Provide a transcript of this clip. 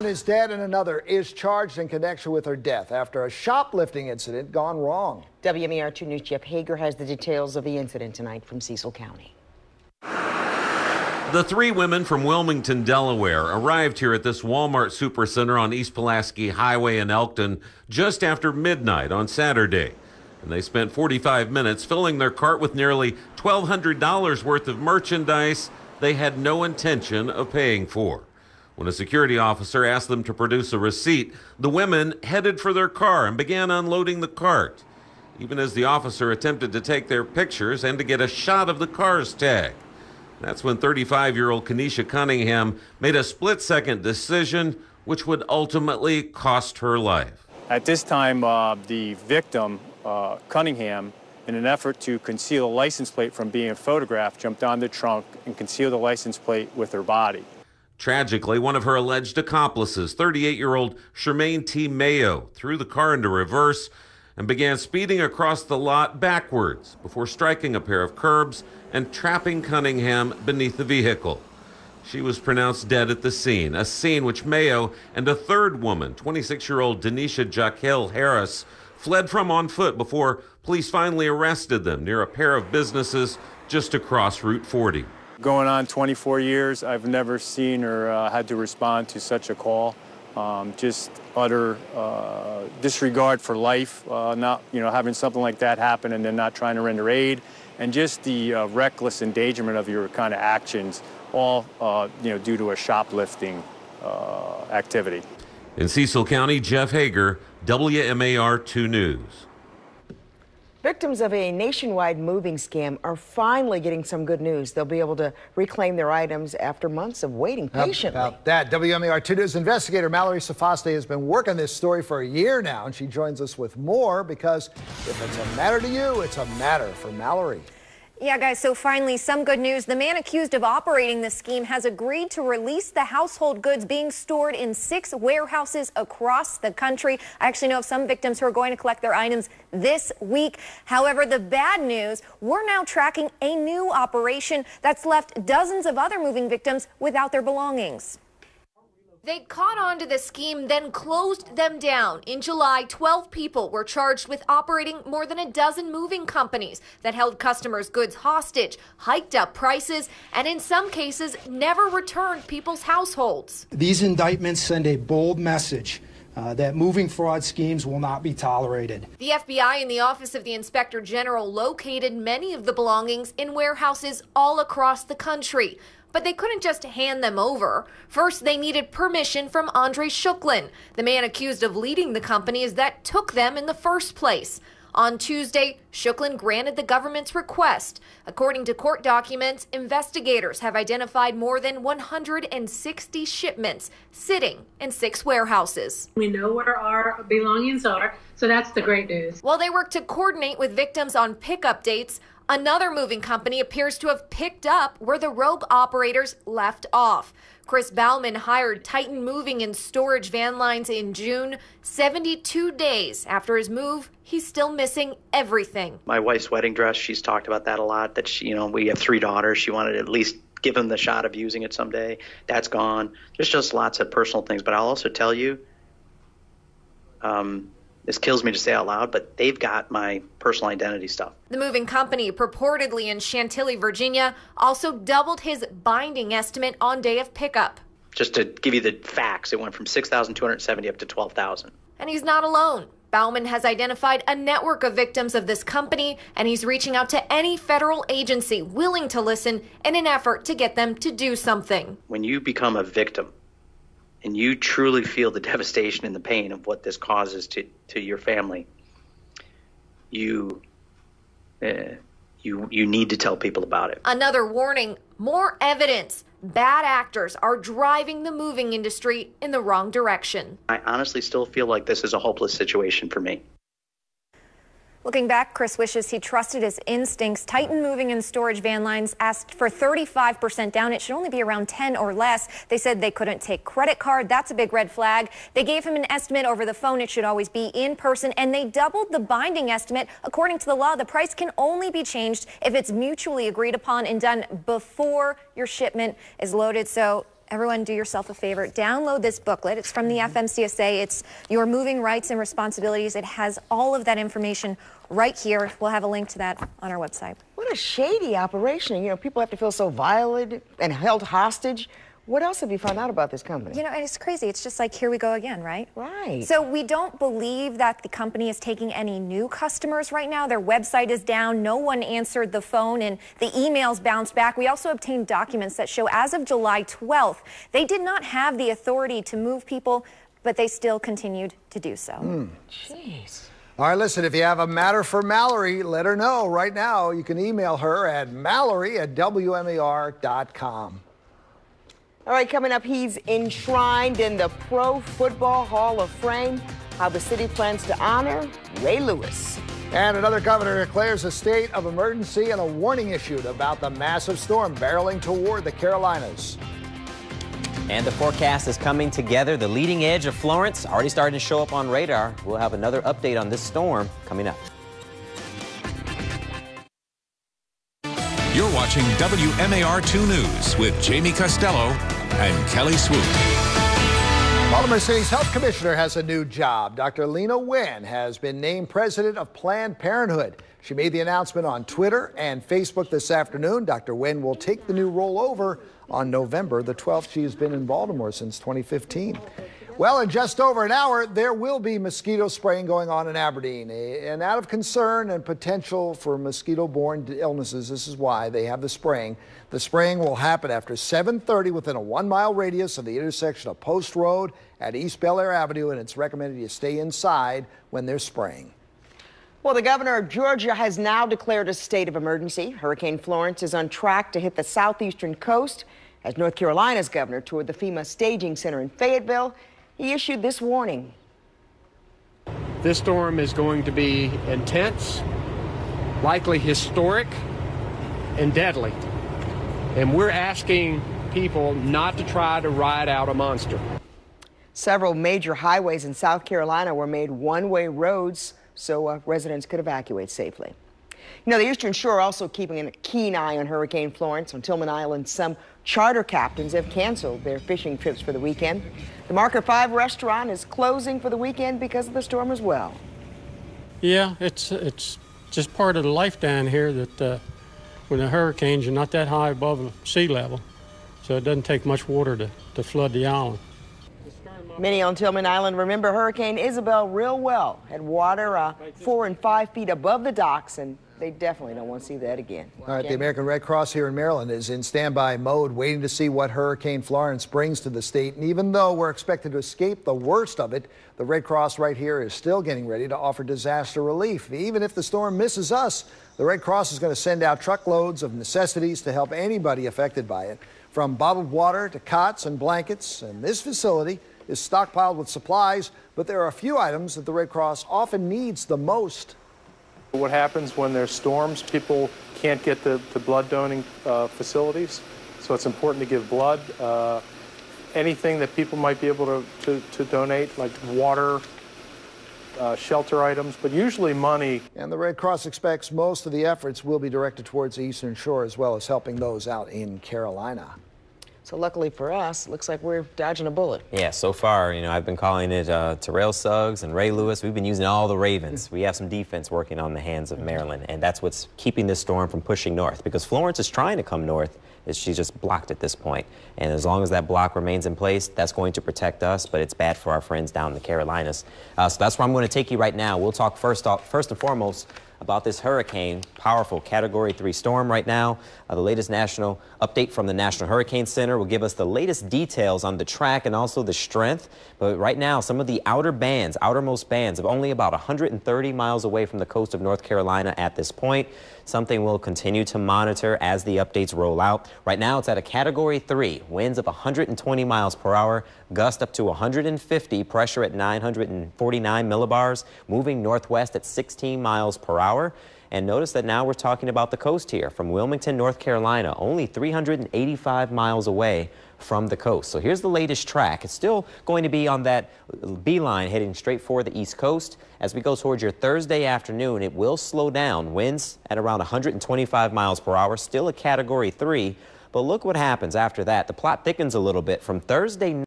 is dead and another is charged in connection with her death after a shoplifting incident gone wrong. WMER 2 News' Jeff Hager has the details of the incident tonight from Cecil County. The three women from Wilmington, Delaware, arrived here at this Walmart Supercenter on East Pulaski Highway in Elkton just after midnight on Saturday. And they spent 45 minutes filling their cart with nearly $1,200 worth of merchandise they had no intention of paying for. When a security officer asked them to produce a receipt, the women headed for their car and began unloading the cart, even as the officer attempted to take their pictures and to get a shot of the car's tag. That's when 35-year-old Kenesha Cunningham made a split-second decision which would ultimately cost her life. At this time, the victim, Cunningham, in an effort to conceal a license plate from being photographed, jumped on the trunk and concealed the license plate with her body. Tragically, one of her alleged accomplices, 38-year-old Shermaine T. Mayo, threw the car into reverse and began speeding across the lot backwards before striking a pair of curbs and trapping Cunningham beneath the vehicle. She was pronounced dead at the scene, a scene which Mayo and a third woman, 26-year-old Denisha Jaquel Harris, fled from on foot before police finally arrested them near a pair of businesses just across Route 40. Going on 24 years, I've never seen or had to respond to such a call. Just utter disregard for life, not having something like that happen and then not trying to render aid, and just the reckless endangerment of your kind of actions, all due to a shoplifting activity. In Cecil County, Jeff Hager, WMAR 2 News. Victims of a nationwide moving scam are finally getting some good news. They'll be able to reclaim their items after months of waiting patiently. About that, WMAR 2 News investigator Mallory Safaste has been working this story for a year now, and she joins us with more because if it's a matter to you, it's a matter for Mallory. Yeah, guys, so finally, some good news. The man accused of operating the scheme has agreed to release the household goods being stored in 6 warehouses across the country. I actually know of some victims who are going to collect their items this week. However, the bad news, we're now tracking a new operation that's left dozens of other moving victims without their belongings. They caught on to the scheme, then closed them down. In July, 12 people were charged with operating more than a dozen moving companies that held customers' goods hostage, hiked up prices, and in some cases, never returned people's households. These indictments send a bold message that moving fraud schemes will not be tolerated. The FBI and the Office of the Inspector General located many of the belongings in warehouses all across the country. But they couldn't just hand them over. First, they needed permission from Andre Shuklin, the man accused of leading the companies that took them in the first place. On Tuesday, Shuklin granted the government's request. According to court documents, investigators have identified more than 160 shipments sitting in 6 warehouses. We know where our belongings are, so that's the great news. While they work to coordinate with victims on pickup dates, another moving company appears to have picked up where the rogue operators left off. Chris Bauman hired Titan Moving and Storage van lines in June. 72 days after his move, he's still missing everything. My wife's wedding dress, she's talked about that a lot, that she, we have 3 daughters. She wanted to at least give them the shot of using it someday. That's gone. There's just lots of personal things. But I'll also tell you, this kills me to say out loud, but they've got my personal identity stuff. The moving company, purportedly in Chantilly, Virginia, also doubled his binding estimate on day of pickup. Just to give you the facts, it went from $6,270 up to $12,000. And he's not alone. Bauman has identified a network of victims of this company, and he's reaching out to any federal agency willing to listen in an effort to get them to do something. When you become a victim, and you truly feel the devastation and the pain of what this causes to your family, you need to tell people about it. Another warning, more evidence. Bad actors are driving the moving industry in the wrong direction. I honestly still feel like this is a hopeless situation for me. Looking back, Chris wishes he trusted his instincts. Titan Moving and Storage van lines asked for 35% down. It should only be around 10 or less. They said they couldn't take credit card. That's a big red flag. They gave him an estimate over the phone. It should always be in person. And they doubled the binding estimate. According to the law, the price can only be changed if it's mutually agreed upon and done before your shipment is loaded. So everyone do yourself a favor. Download this booklet. It's from the FMCSA. It's Your Moving Rights and Responsibilities. It has all of that information right here. We'll have a link to that on our website. What a shady operation. You know, people have to feel so violated and held hostage. What else have you found out about this company? You know, and it's crazy. It's just like, here we go again, right? Right. So we don't believe that the company is taking any new customers right now. Their website is down. No one answered the phone, and the emails bounced back. We also obtained documents that show as of July 12th, they did not have the authority to move people, but they still continued to do so. Jeez. All right, listen, if you have a matter for Mallory, let her know right now. You can email her at mallory@wmer.com. All right, coming up, he's enshrined in the Pro Football Hall of Fame. How the city plans to honor Ray Lewis. And another governor declares a state of emergency and a warning issued about the massive storm barreling toward the Carolinas. And the forecast is coming together. The leading edge of Florence already starting to show up on radar. We'll have another update on this storm coming up. You're watching WMAR2 News with Jamie Costello and Kelly Swoop. Baltimore City's health commissioner has a new job. Dr. Lena Nguyen has been named president of Planned Parenthood. She made the announcement on Twitter and Facebook this afternoon. Dr. Nguyen will take the new role over on November the 12th. She has been in Baltimore since 2015. Well, in just over an hour, there will be mosquito spraying going on in Aberdeen. And out of concern and potential for mosquito-borne illnesses, this is why they have the spraying. The spraying will happen after 7:30 within a 1-mile radius of the intersection of Post Road at East Bel Air Avenue, and it's recommended you stay inside when they're spraying. Well, the governor of Georgia has now declared a state of emergency. Hurricane Florence is on track to hit the southeastern coast. As North Carolina's governor toured the FEMA staging center in Fayetteville, he issued this warning. This storm is going to be intense, likely historic, and deadly. And we're asking people not to try to ride out a monster. Several major highways in South Carolina were made one-way roads so residents could evacuate safely. You know, the Eastern Shore also keeping a keen eye on Hurricane Florence. On Tillman Island, some charter captains have canceled their fishing trips for the weekend. The Marker 5 restaurant is closing for the weekend because of the storm as well. Yeah, it's just part of the life down here that when the hurricanes are not that high above sea level, so it doesn't take much water to flood the island. Many on Tillman Island remember Hurricane Isabel real well. Had water 4 and 5 feet above the docks, and they definitely don't want to see that again. All right, the American Red Cross here in Maryland is in standby mode, waiting to see what Hurricane Florence brings to the state. And even though we're expected to escape the worst of it, the Red Cross right here is still getting ready to offer disaster relief. Even if the storm misses us, the Red Cross is going to send out truckloads of necessities to help anybody affected by it, from bottled water to cots and blankets. And this facility is stockpiled with supplies, but there are a few items that the Red Cross often needs the most. What happens when there's storms, people can't get to blood donating facilities, so it's important to give blood. Anything that people might be able to donate, like water, shelter items, but usually money. And the Red Cross expects most of the efforts will be directed towards the Eastern Shore, as well as helping those out in Carolina. So luckily for us, it looks like we're dodging a bullet. Yeah, so far, you know, I've been calling it Terrell Suggs and Ray Lewis. We've been using all the Ravens. We have some defense working on the hands of Maryland, and that's what's keeping this storm from pushing north, because Florence is trying to come north. She's just blocked at this point. And as long as that block remains in place, that's going to protect us, but it's bad for our friends down in the Carolinas. So that's where I'm going to take you right now. We'll talk first and foremost about this hurricane, powerful Category 3 storm right now. The latest national update from the National Hurricane Center will give us the latest details on the track and also the strength. But right now, some of the outermost bands of only about 130 miles away from the coast of North Carolina at this point. Something we'll continue to monitor as the updates roll out. Right now, it's at a Category 3, winds of 120 miles per hour, gust up to 150, pressure at 949 millibars, moving northwest at 16 miles per hour. And notice that now we're talking about the coast here, from Wilmington, North Carolina, only 385 miles away from the coast. So here's the latest track. It's still going to be on that beeline heading straight for the East Coast. As we go towards your Thursday afternoon, it will slow down. Winds at around 125 miles per hour, still a Category 3. But look what happens after that. The plot thickens a little bit from Thursday